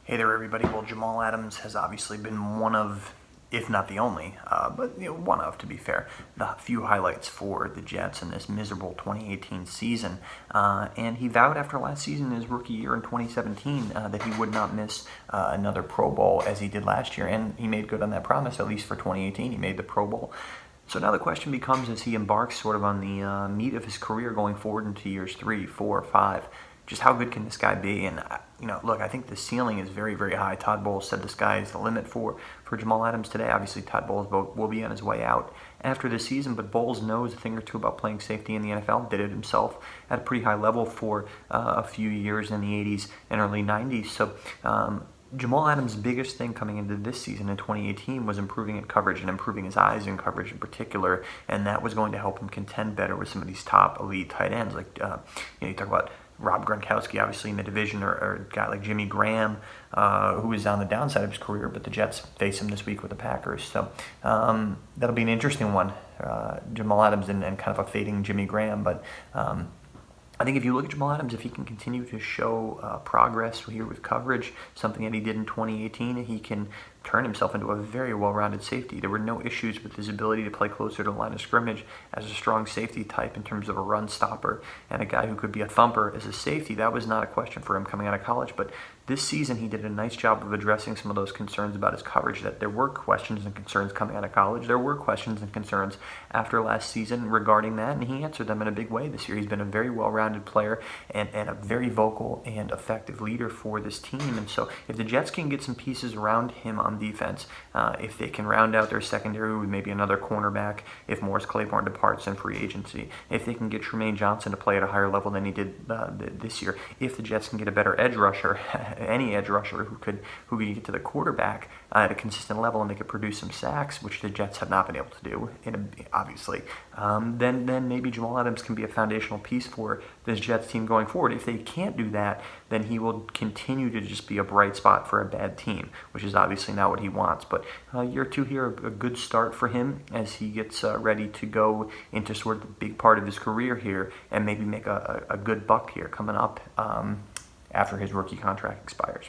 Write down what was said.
Hey there, everybody. Well, Jamal Adams has obviously been one of, if not the only, but one of, to be fair, the few highlights for the Jets in this miserable 2018 season. And he vowed after last season, his rookie year in 2017, that he would not miss another Pro Bowl as he did last year. And he made good on that promise, at least for 2018. He made the Pro Bowl. So now the question becomes, as he embarks sort of on the meat of his career going forward into years 3, 4, 5, just how good can this guy be? And, look, I think the ceiling is very, very high. Todd Bowles said the sky is the limit for Jamal Adams today. Obviously, Todd Bowles will be on his way out after this season, but Bowles knows a thing or two about playing safety in the NFL, did it himself at a pretty high level for a few years in the 80s and early 90s. So Jamal Adams' biggest thing coming into this season in 2018 was improving at coverage and improving his eyes in coverage in particular, and that was going to help him contend better with some of these top elite tight ends. Like, you talk about Rob Gronkowski, obviously in the division, or a guy like Jimmy Graham, who is on the downside of his career, but the Jets face him this week with the Packers. So that'll be an interesting one, Jamal Adams and kind of a fading Jimmy Graham. But I think if you look at Jamal Adams, if he can continue to show progress here with coverage, something that he did in 2018, he can turn himself into a very well-rounded safety. There were no issues with his ability to play closer to the line of scrimmage as a strong safety type in terms of a run stopper and a guy who could be a thumper as a safety. That was not a question for him coming out of college, but this season he did a nice job of addressing some of those concerns about his coverage, that there were questions and concerns coming out of college. There were questions and concerns after last season regarding that, and he answered them in a big way this year. He's been a very well-rounded player and a very vocal and effective leader for this team, and so if the Jets can get some pieces around him on defense, if they can round out their secondary with maybe another cornerback, if Morris Claiborne departs in free agency, if they can get Tremaine Johnson to play at a higher level than he did this year, if the Jets can get a better edge rusher, any edge rusher who could get to the quarterback at a consistent level and they could produce some sacks, which the Jets have not been able to do, obviously, then maybe Jamal Adams can be a foundational piece for this Jets team going forward. If they can't do that, then he will continue to just be a bright spot for a bad team, which is obviously not what he wants. But year 2 here, a good start for him as he gets ready to go into sort of the big part of his career here and maybe make a good buck here coming up after his rookie contract expires.